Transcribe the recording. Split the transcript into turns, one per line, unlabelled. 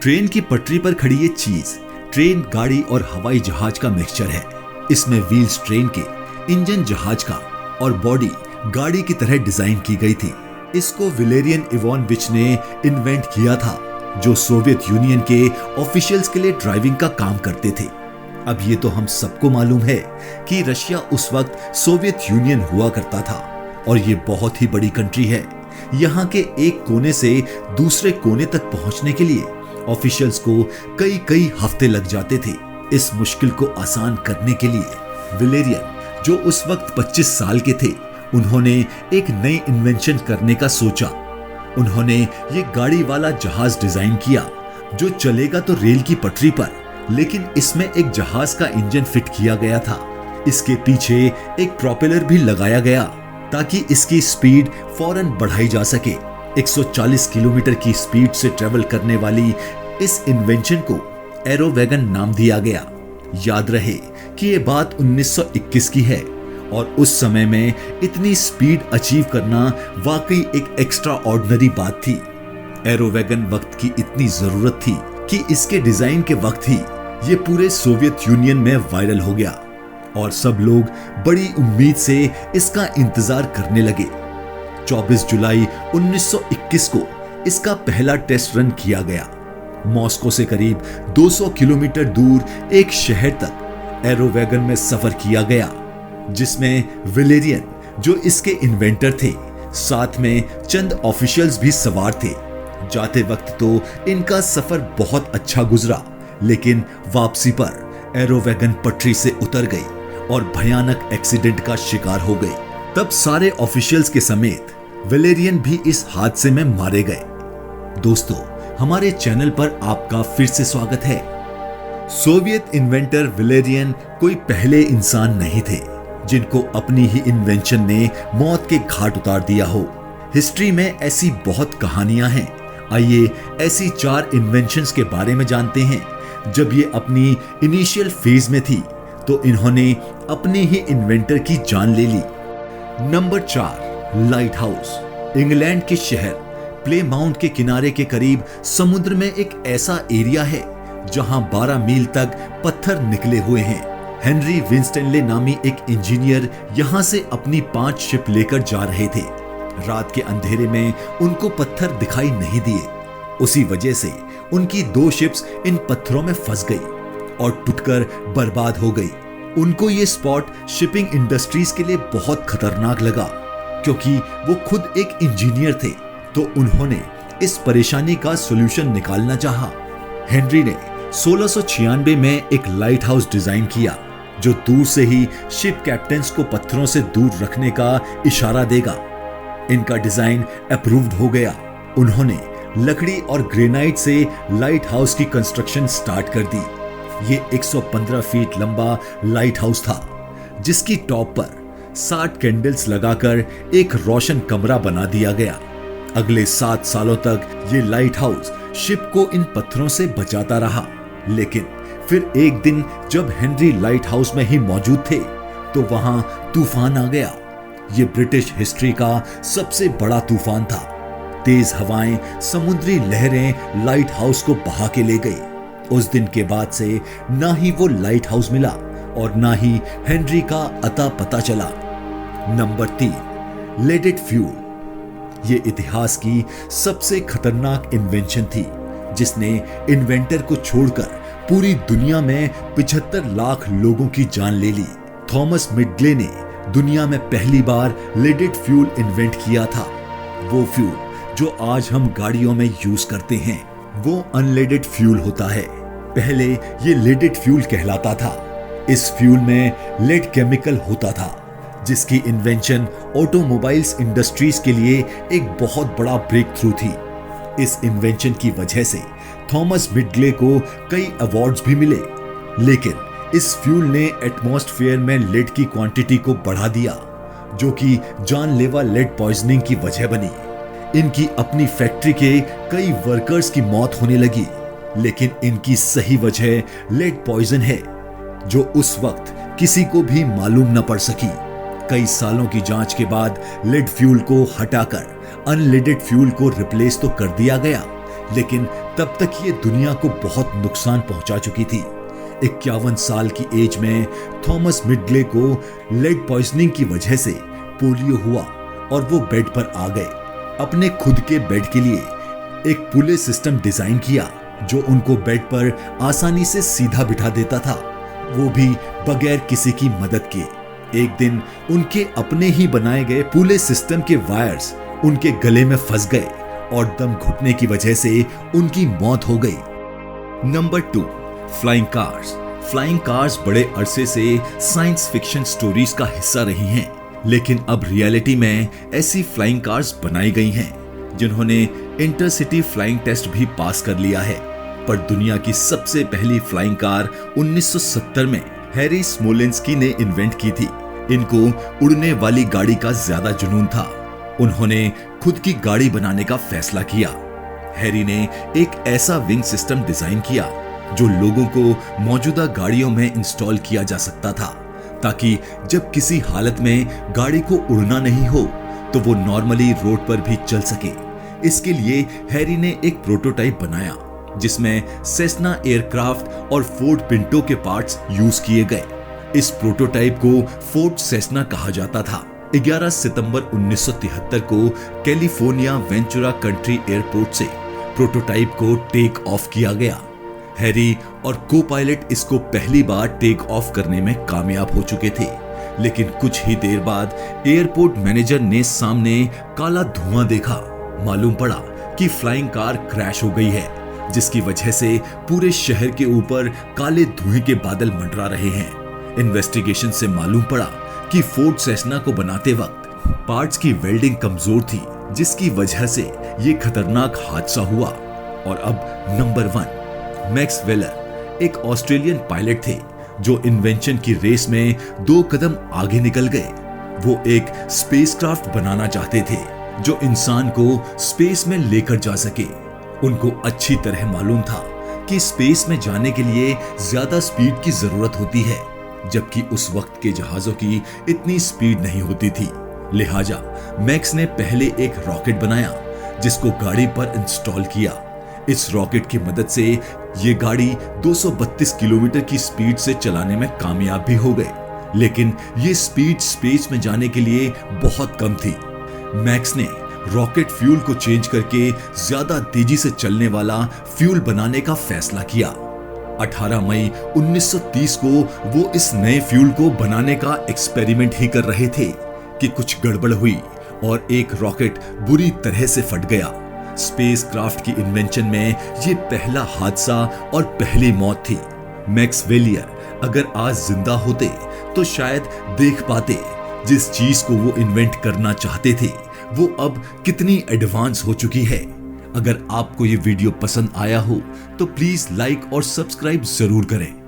Train की पटरी पर खड़ी ये चीज ट्रेन, गाड़ी और हवाई जहाज का मिक्सचर है। इसमें व्हील्स ट्रेन के, इंजन जहाज का और बॉडी गाड़ी की तरह डिजाइन की गई थी। इसको वैलेरियन इवानोविच ने इन्वेंट किया था, जो सोवियत यूनियन के ऑफिशियल्स के लिए ड्राइविंग का काम करते थे। अब ये तो हम सबको मालूम है कि रशिया उस वक्त सोवियत यूनियन हुआ करता था और ये बहुत ही बड़ी कंट्री है। यहाँ के एक कोने से दूसरे कोने तक पहुंचने के लिए ऑफिशियल्स को कई कई हफ्ते लग जाते थे। इस मुश्किल को आसान करने के लिए वैलेरियन, जो उस वक्त 25 साल के थे, उन्होंने एक नई इन्वेंशन करने का सोचा। उन्होंने ये गाड़ी वाला जहाज डिजाइन किया जो चलेगा तो रेल की पटरी पर, लेकिन इसमें एक जहाज का इंजन फिट किया गया था। इसके पीछे एक प्रोपेलर भी लगाया गया ताकि इसकी स्पीड फौरन बढ़ाई जा सके। 140 किलोमीटर की स्पीड से ट्रेवल करने वाली इस इन्वेंशन को एरो वैगन नाम दिया गया। याद रहे कि ये बात 1921 की है और उस समय में इतनी स्पीड अचीव करना वाकई एक एक्स्ट्रा ऑर्डिनरी बात थी। एरो वैगन वक्त की इतनी जरूरत थी कि इसके डिजाइन के वक्त ही ये पूरे सोवियत यूनियन में वायरल हो गया और सब लोग बड़ी उम्मीद से इसका इंतजार करने लगे। 24 जुलाई 1921 को इसका पहला टेस्ट रन किया गया। मॉस्को से करीब 200 किलोमीटर दूर एक शहर तक एरो वैगन में सफर किया गया, जिसमें वैलेरियन, जो इसके इन्वेंटर थे, साथ में चंद ऑफिशियल्स भी सवार थे। जाते वक्त तो इनका सफर बहुत अच्छा गुजरा, लेकिन वापसी पर एरो वैगन पटरी से उतर गई और भयानक एक्सीडेंट का शिकार हो गई। तब सारे ऑफिशियल्स के समेत वैलेरियन भी इस हादसे में मारे गए। दोस्तों, हमारे चैनल पर आपका फिर से स्वागत है। सोवियत इन्वेंटर वैलेरियन कोई पहले इंसान नहीं थे जिनको अपनी ही इन्वेंशन ने मौत के घाट उतार दिया हो। हिस्ट्री में ऐसी बहुत कहानियां हैं। आइए ऐसी 4 इन्वेंशंस के बारे में जानते हैं। जब ये अपनी इनिशियल फेज में थी तो इन्होंने अपने ही इन्वेंटर की जान ले ली। Number 4, lighthouse. इंग्लैंड के शहर प्लेमाउंट के किनारे के करीब समुद्र में एक ऐसा एरिया है जहां 12 मील तक पत्थर निकले हुए हैं। हेनरी विंस्टनले नामी एक इंजीनियर यहां से अपनी 5 शिप लेकर जा रहे थे। रात के अंधेरे में उनको पत्थर दिखाई नहीं दिए। उसी वजह से उनकी 2 शिप्स इन पत्थरों में फंस गई और टूटकर बर्बाद हो गई। उनको ये स्पॉट शिपिंग इंडस्ट्रीज के लिए बहुत खतरनाक लगा, क्योंकि वो खुद एक इंजीनियर थे, तो उन्होंने इस परेशानी का सॉल्यूशन निकालना चाहा। हेनरी ने 1696 में एक लाइट हाउस डिजाइन किया जो दूर से ही शिप कैप्टन्स को पत्थरों से दूर रखने का इशारा देगा। इनका डिजाइन अप्रूव्ड हो गया। उन्होंने लकड़ी और ग्रेनाइट से लाइट हाउस की कंस्ट्रक्शन स्टार्ट कर दी। ये 115 फीट लंबा लाइट हाउस था, जिसकी टॉप पर 60 कैंडल्स लगाकर एक रोशन कमरा बना दिया गया। अगले 7 सालों तक ये लाइट हाउस शिप को इन पत्थरों से बचाता रहा। लेकिन फिर एक दिन जब हेनरी लाइट हाउस में ही मौजूद थे तो वहां तूफान आ गया। ये ब्रिटिश हिस्ट्री का सबसे बड़ा तूफान था। तेज हवाएं, समुद्री लहरें लाइट हाउस को बहा के ले गई। उस दिन के बाद से ना ही वो लाइट हाउस मिला और ना ही हेनरी का अता पता चला। Number 3, leaded fuel. ये इतिहास की सबसे खतरनाक इन्वेंशन थी जिसने इन्वेंटर को छोड़कर पूरी दुनिया में 75 लाख लोगों की जान ले ली। थॉमस मिडले ने दुनिया में पहली बार लेडेड फ्यूल इन्वेंट किया था। वो फ्यूल जो आज हम गाड़ियों में यूज करते हैं, वो अनलेडेड फ्यूल होता है। पहले ये लेडेड फ्यूल कहलाता था। इस फ्यूल में लेड केमिकल होता था, जिसकी इन्वेंशन ऑटोमोबाइल्स इंडस्ट्रीज के लिए एक बहुत बड़ा ब्रेक थ्रू थी। इस इन्वेंशन की वजह से थॉमस मिडले को कई अवार्ड्स भी मिले, लेकिन इस फ्यूल ने एटमॉस्फेयर में लेड की क्वांटिटी को बढ़ा दिया, जो कि जानलेवा लेड पॉइजनिंग की वजह बनी। इनकी अपनी फैक्ट्री के कई वर्कर्स की मौत होने लगी, लेकिन इनकी सही वजह लेड पॉइजन है, जो उस वक्त किसी को भी मालूम न पड़ सकी। कई सालों की जांच के बाद लेड फ्यूल को हटाकर अनलेडेड फ्यूल को रिप्लेस तो कर दिया गया, लेकिन तब तक ये दुनिया को बहुत नुकसान पहुंचा चुकी थी। 51 साल की एज में थॉमस मिडले को लेड पॉइजनिंग की वजह से पोलियो हुआ और वो बेड पर आ गए। अपने खुद के बेड के लिए एक पुले सिस्टम डिजाइन किया जो उनको बेड पर आसानी से सीधा बिठा देता था, वो भी बगैर किसी की मदद के। एक दिन उनके अपने ही बनाए गए पुले सिस्टम के वायर्स उनके गले में फंस गए और दम घुटने की वजह से उनकी मौत हो गई। Number 2, flying cars. Flying cars बड़े अरसे से साइंस फिक्शन स्टोरीज का हिस्सा रही हैं, लेकिन अब रियलिटी में ऐसी फ्लाइंग कार्स बनाई गई हैं जिन्होंने इंटरसिटी फ्लाइंग टेस्ट भी पास कर लिया है। पर दुनिया की सबसे पहली फ्लाइंग कार 1970 में हैरी स्मोलेंस्की ने इन्वेंट की थी। इनको उड़ने वाली गाड़ी का ज्यादा जुनून था। उन्होंने खुद की गाड़ी बनाने का फैसला किया। हैरी ने एक ऐसा विंग सिस्टम डिजाइन किया जो लोगों को मौजूदा गाड़ियों में इंस्टॉल किया जा सकता था, ताकि जब किसी हालत में गाड़ी को उड़ना नहीं हो तो वो नॉर्मली रोड पर भी चल सके। इसके लिए हैरी ने एक प्रोटोटाइप बनाया जिसमें सेस्ना एयरक्राफ्ट और फोर्ड पिंटो के पार्ट्स यूज किए गए। इस प्रोटोटाइप को फोर्ड सेस्ना कहा जाता था। 11 सितंबर 1973 को कैलिफोर्निया वेंचुरा कंट्री एयरपोर्ट से प्रोटोटाइप को टेक ऑफ किया गया। हैरी और को पायलट इसको पहली बार टेक ऑफ करने में कामयाब हो चुके थे, लेकिन कुछ ही देर बाद एयरपोर्ट मैनेजर ने सामने काला धुआं देखा। मालूम पड़ा कि फ्लाइंग कार क्रैश हो गई है, जिसकी वजह से पूरे शहर के ऊपर काले धुएं के बादल मंडरा रहे हैं। इन्वेस्टिगेशन से मालूम पड़ा कि फोर्ड सेस्ना को बनाते वक्त पार्ट्स की वेल्डिंग कमजोर थी, जिसकी वजह से ये खतरनाक हादसा हुआ। और अब नंबर 1, मैक्स वेलर एक ऑस्ट्रेलियन पायलट थे जो इन्वेंशन की रेस में 2 कदम आगे निकल गए। वो एक स्पेसक्राफ्ट बनाना चाहते थे जो इंसान को स्पेस में लेकर जा सके। उनको अच्छी तरह मालूम था कि स्पेस में जाने के लिए ज्यादा स्पीड की जरूरत होती है, जबकि उस वक्त के जहाजों की इतनी स्पीड नहीं होती थी। लिहाजा मैक्स ने पहले एक रॉकेट बनाया जिसको गाड़ी पर इंस्टॉल किया। इस रॉकेट की मदद से ये गाड़ी 232 किलोमीटर की स्पीड से चलाने में कामयाब भी हो गए, लेकिन ये स्पीड स्पेस में जाने के लिए बहुत कम थी। मैक्स ने रॉकेट फ्यूल को चेंज करके ज्यादा तेजी से चलने वाला फ्यूल बनाने का फैसला किया। 18 मई 1930 को वो इस नए फ्यूल को बनाने का एक्सपेरिमेंट ही कर रहे थे कि कुछ गड़बड़ हुई और एक रॉकेट बुरी तरह से फट गया। स्पेसक्राफ्ट की इन्वेंशन में ये पहला हादसा और पहली मौत थी। मैक्स वेलियर अगर आज जिंदा होते तो शायद देख पाते जिस चीज को वो इन्वेंट करना चाहते थे वो अब कितनी एडवांस हो चुकी है। अगर आपको ये वीडियो पसंद आया हो तो प्लीज लाइक और सब्सक्राइब जरूर करें।